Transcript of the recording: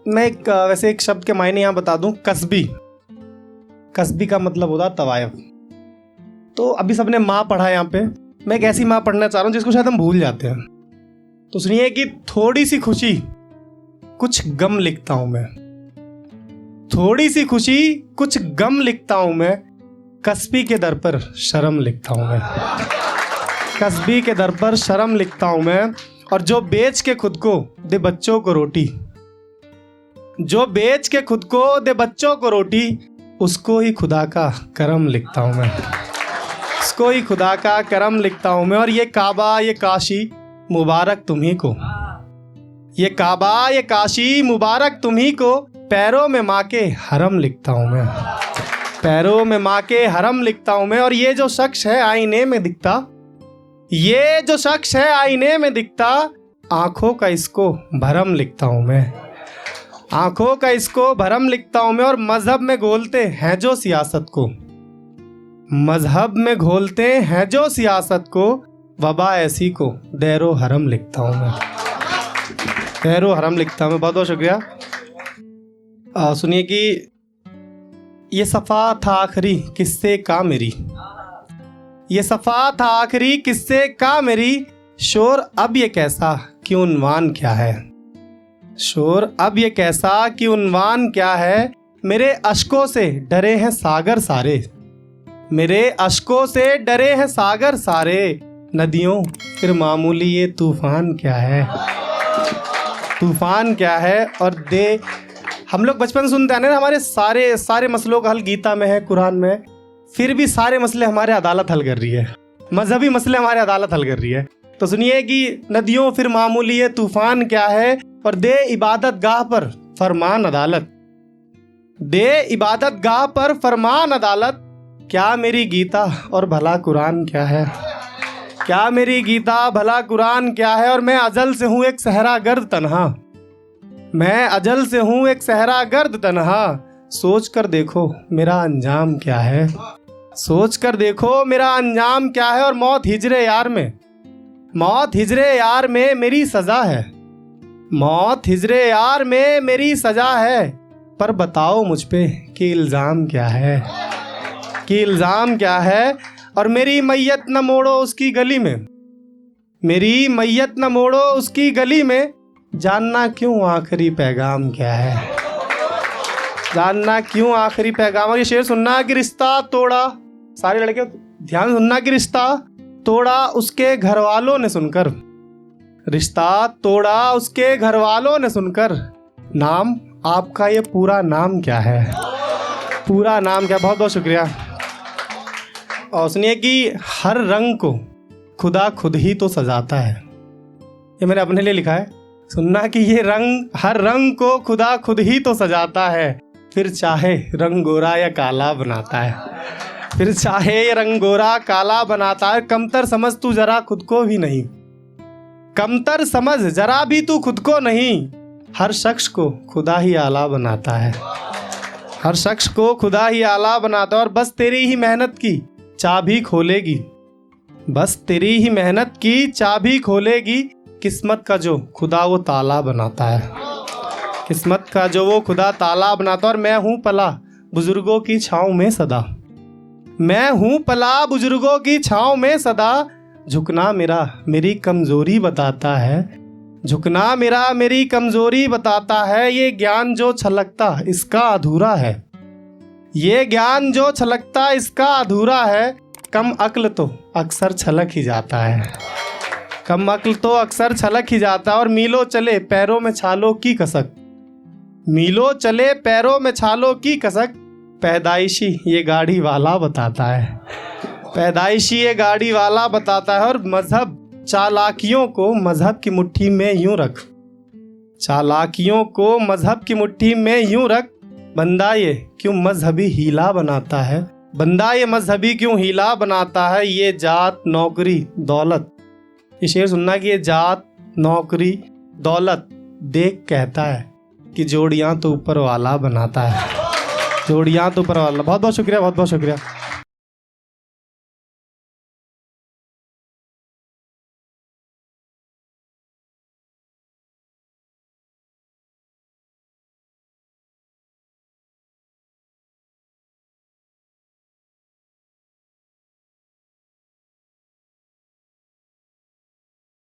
मैं वैसे एक शब्द के मायने यहाँ बता दूं, कस्बी। कस्बी का मतलब होता तवायफ। तो अभी सबने माँ पढ़ा यहाँ पे, मैं एक ऐसी माँ पढ़ना चाह रहा हूँ जिसको शायद हम भूल जाते हैं। तो सुनिए कि थोड़ी सी खुशी कुछ गम लिखता हूं मैं, थोड़ी सी खुशी कुछ गम लिखता हूं मैं, कस्बी के दर पर शर्म लिखता हूं मैं, कस्बी के दर पर शर्म लिखता हूं मैं। और जो बेच के खुद को दे बच्चों को रोटी, जो बेच के खुद को दे बच्चों को रोटी, उसको ही खुदा का करम लिखता हूं मैं, उसको ही खुदा का करम लिखता हूं मैं। और ये काबा ये काशी मुबारक तुम्ही को, ये काबा ये काशी मुबारक तुम्ही को, पैरों में माँ के हरम लिखता हूं मैं, पैरों में माँ के हरम लिखता हूं मैं। और ये जो शख्स है आईने में दिखता, ये जो शख्स है आईने में दिखता, आंखों का इसको भरम लिखता हूं मैं, आंखों का इसको भरम लिखता हूं मैं। और मजहब में घोलते हैं जो सियासत को, मजहब में घोलते हैं जो सियासत को, वबा ऐसी को दैरो हरम लिखता हूं मैं, दैरो हरम लिखता हूं मैं। बहुत बहुत शुक्रिया। सुनिए कि ये सफ़ा था आखिरी किस्से का मेरी, ये सफ़ा था आखिरी किस्से का मेरी, शोर अब ये कैसा कि उन्वान क्या है, शोर अब ये कैसा कि उन्वान क्या है, मेरे अश्कों से डरे हैं सागर सारे, मेरे अश्कों से डरे हैं सागर सारे, नदियों फिर मामूली ये तूफान क्या है, तूफान क्या है। और दे हम लोग बचपन सुनते हैं ना, हमारे सारे मसलों का हल गीता में है, कुरान में है, फिर भी सारे मसले हमारे अदालत हल कर रही है, मजहबी मसले हमारे अदालत हल कर रही है। तो सुनिए कि नदियों फिर मामूली ये तूफान क्या है, और दे इबादत गाह पर फरमान अदालत, दे इबादत गाह पर फरमान अदालत, क्या मेरी गीता और भला कुरान क्या है, क्या मेरी गीता भला कुरान क्या है। और मैं अजल से हूँ एक सहरा गर्द तन्हा, मैं अजल से हूँ एक सहरा गर्द तन्हा, सोच कर देखो मेरा अंजाम क्या है, सोच कर देखो मेरा अंजाम क्या है। और मौत हिजरे यार में, मौत हिजरे यार में मेरी सज़ा है, मौत हिजरे यार में मेरी सज़ा है, पर बताओ मुझ पे कि इल्ज़ाम क्या है, कि इल्ज़ाम क्या है। और मेरी मैयत न मोड़ो उसकी गली में, मेरी मैयत न मोड़ो उसकी गली में, जानना क्यों आखिरी पैगाम क्या है, जानना क्यों आखिरी पैगाम। और ये शेर सुनना कि रिश्ता तोड़ा, सारे लड़के ध्यान सुनना कि रिश्ता तोड़ा उसके घर वालों ने सुनकर, रिश्ता तोड़ा उसके घर वालों ने सुनकर, नाम आपका ये पूरा नाम क्या है, पूरा नाम क्या। बहुत बहुत शुक्रिया। और सुनिए कि हर रंग को खुदा खुद ही तो सजाता है, ये मैंने अपने लिए लिखा है, सुनना कि ये रंग, हर रंग को खुदा खुद ही तो सजाता है, फिर चाहे रंग गोरा या काला बनाता है, फिर चाहे रंग गोरा काला बनाता है। कमतर समझ तू जरा खुद को भी नहीं, कमतर समझ जरा भी तू खुद को नहीं, हर शख्स को खुदा ही आला बनाता है, हर शख्स को खुदा ही आला बनाता है। और बस तेरी ही मेहनत की चाबी खोलेगी, बस तेरी ही मेहनत की चाबी खोलेगी, किस्मत का जो खुदा वो ताला बनाता है, किस्मत का जो वो खुदा ताला बनाता है। और मैं हूँ पला बुजुर्गों की छाँव में सदा, मैं हूँ पला बुजुर्गों की छाँव में सदा, झुकना मेरा मेरी कमज़ोरी बताता है, झुकना मेरा मेरी कमज़ोरी बताता है। ये ज्ञान जो छलकता इसका अधूरा है, ये ज्ञान जो छलकता इसका अधूरा है, कम अक्ल तो अक्सर छलक ही जाता है, कम अक्ल तो अक्सर छलक ही जाता है। और मीलों चले पैरों में छालों की कसक, मीलों चले पैरों में छालों की कसक, पैदाइशी ये गाड़ी वाला बताता है, पैदाइशी ये गाड़ी वाला बताता है। और मजहब चालाकियों को मजहब की मुट्ठी में यूं रख, चालाकियों को मजहब की मुट्ठी में यूं रख, बंदा ये क्यों मजहबी हीला बनाता है, बंदा ये मजहबी क्यों हीला बनाता है। ये जात नौकरी दौलत, ये शेर सुनना कि ये जात नौकरी दौलत देख कहता है कि जोड़ियाँ तो ऊपर वाला बनाता है, जोड़ियाँ तो ऊपर वाला। बहुत बहुत शुक्रिया, बहुत बहुत शुक्रिया।